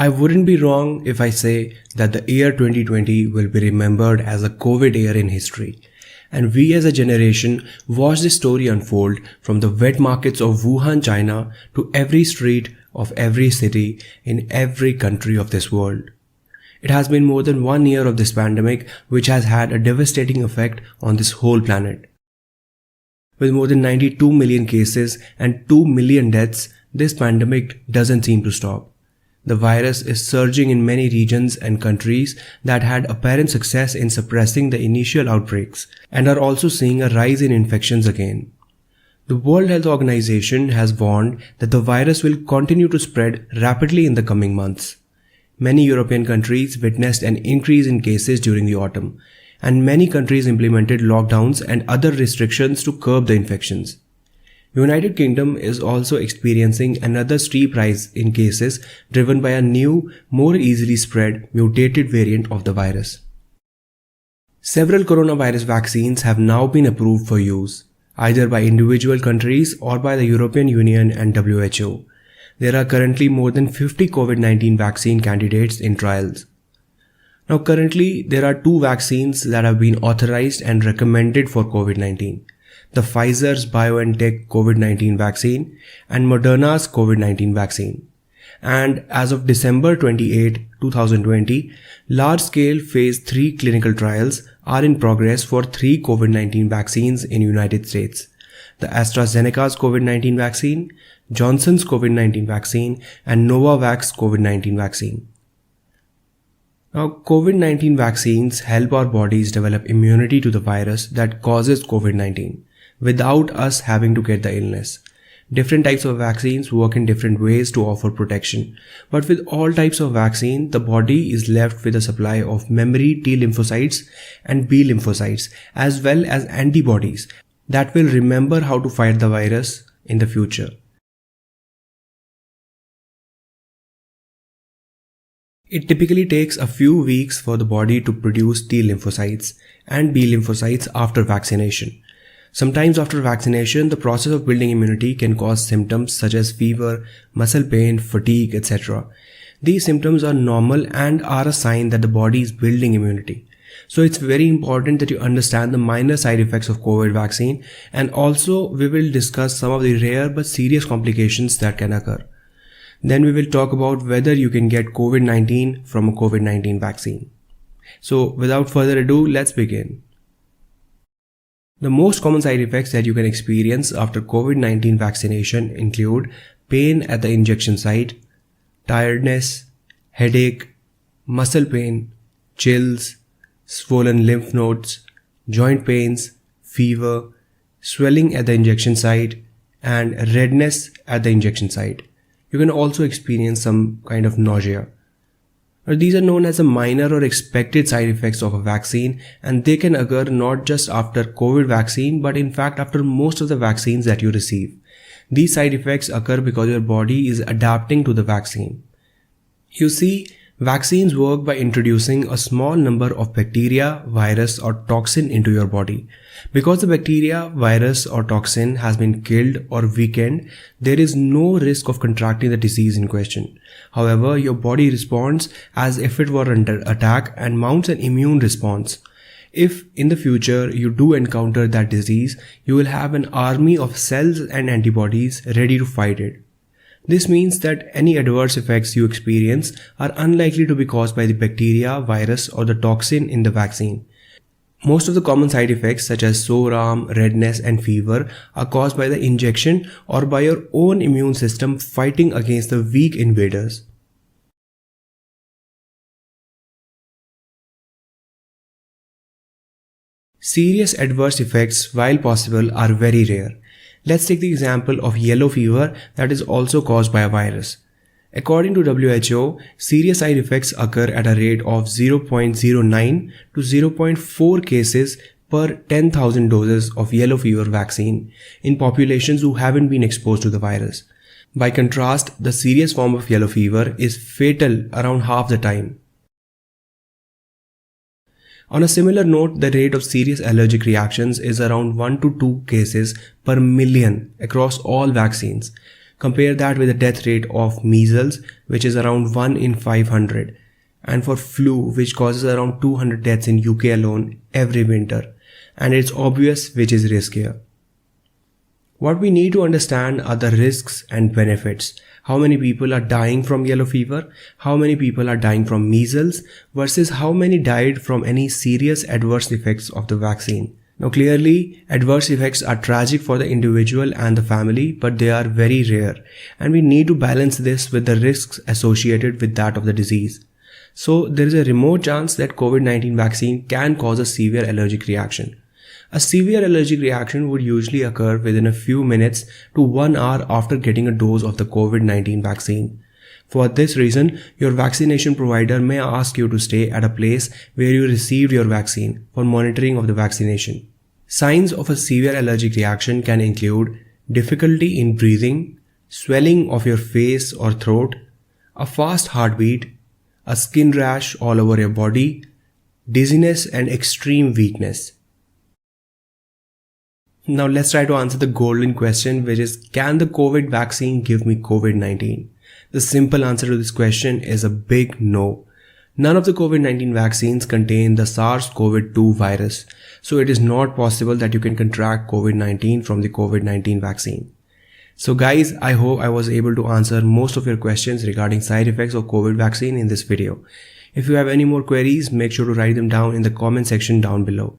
I wouldn't be wrong if I say that the year 2020 will be remembered as a COVID year in history. And we as a generation watched this story unfold from the wet markets of Wuhan, China to every street of every city in every country of this world. It has been more than 1 year of this pandemic which has had a devastating effect on this whole planet. With more than 92 million cases and 2 million deaths, this pandemic doesn't seem to stop. The virus is surging in many regions and countries that had apparent success in suppressing the initial outbreaks and are also seeing a rise in infections again. The World Health Organization has warned that the virus will continue to spread rapidly in the coming months. Many European countries witnessed an increase in cases during the autumn, and many countries implemented lockdowns and other restrictions to curb the infections. United Kingdom is also experiencing another steep rise in cases driven by a new, more easily spread mutated variant of the virus. Several coronavirus vaccines have now been approved for use, either by individual countries or by the European Union and WHO. There are currently more than 50 COVID-19 vaccine candidates in trials. Now currently there are 2 vaccines that have been authorized and recommended for COVID-19. The Pfizer's BioNTech COVID-19 vaccine and Moderna's COVID-19 vaccine. And as of December 28, 2020, large-scale phase 3 clinical trials are in progress for 3 COVID-19 vaccines in United States. The AstraZeneca's COVID-19 vaccine, Johnson's COVID-19 vaccine, and Novavax's COVID-19 vaccine. Now, COVID-19 vaccines help our bodies develop immunity to the virus that causes COVID-19 without us having to get the illness. Different types of vaccines work in different ways to offer protection, but with all types of vaccine, the body is left with a supply of memory T lymphocytes and B lymphocytes, as well as antibodies that will remember how to fight the virus in the future. It typically takes a few weeks for the body to produce T lymphocytes and B lymphocytes after vaccination. Sometimes after vaccination, the process of building immunity can cause symptoms such as fever, muscle pain, fatigue, etc. These symptoms are normal and are a sign that the body is building immunity. So it's very important that you understand the minor side effects of COVID vaccine, and also we will discuss some of the rare but serious complications that can occur. Then we will talk about whether you can get COVID-19 from a COVID-19 vaccine. So without further ado, let's begin. The most common side effects that you can experience after COVID-19 vaccination include pain at the injection site, tiredness, headache, muscle pain, chills, swollen lymph nodes, joint pains, fever, swelling at the injection site, and redness at the injection site. You can also experience some kind of nausea. These are known as the minor or expected side effects of a vaccine, and they can occur not just after COVID vaccine, but in fact after most of the vaccines that you receive. These side effects occur because your body is adapting to the vaccine. You see, vaccines work by introducing a small number of bacteria, virus, or toxin into your body. Because the bacteria, virus, or toxin has been killed or weakened, there is no risk of contracting the disease in question. However, your body responds as if it were under attack and mounts an immune response. If in the future you do encounter that disease, you will have an army of cells and antibodies ready to fight it. This means that any adverse effects you experience are unlikely to be caused by the bacteria, virus, or the toxin in the vaccine. Most of the common side effects such as sore arm, redness, and fever are caused by the injection or by your own immune system fighting against the weak invaders. Serious adverse effects, while possible, are very rare. Let's take the example of yellow fever that is also caused by a virus. According to WHO, serious side effects occur at a rate of 0.09 to 0.4 cases per 10,000 doses of yellow fever vaccine in populations who haven't been exposed to the virus. By contrast, the serious form of yellow fever is fatal around half the time. On a similar note, the rate of serious allergic reactions is around 1 to 2 cases per million across all vaccines. Compare that with the death rate of measles, which is around 1 in 500, and for flu, which causes around 200 deaths in UK alone every winter. And it's obvious which is riskier. What we need to understand are the risks and benefits. How many people are dying from yellow fever? How many people are dying from measles? Versus how many died from any serious adverse effects of the vaccine. Now clearly, adverse effects are tragic for the individual and the family, but they are very rare. And we need to balance this with the risks associated with that of the disease. So there is a remote chance that COVID-19 vaccine can cause a severe allergic reaction. A severe allergic reaction would usually occur within a few minutes to 1 hour after getting a dose of the COVID-19 vaccine. For this reason, your vaccination provider may ask you to stay at a place where you received your vaccine for monitoring of the vaccination. Signs of a severe allergic reaction can include difficulty in breathing, swelling of your face or throat, a fast heartbeat, a skin rash all over your body, dizziness and extreme weakness. Now let's try to answer the golden question, which is, can the COVID vaccine give me COVID-19? The simple answer to this question is a big no. None of the COVID-19 vaccines contain the SARS-CoV-2 virus, so it is not possible that you can contract COVID-19 from the COVID-19 vaccine. So guys, I hope I was able to answer most of your questions regarding side effects of COVID vaccine in this video. If you have any more queries, make sure to write them down in the comment section down below.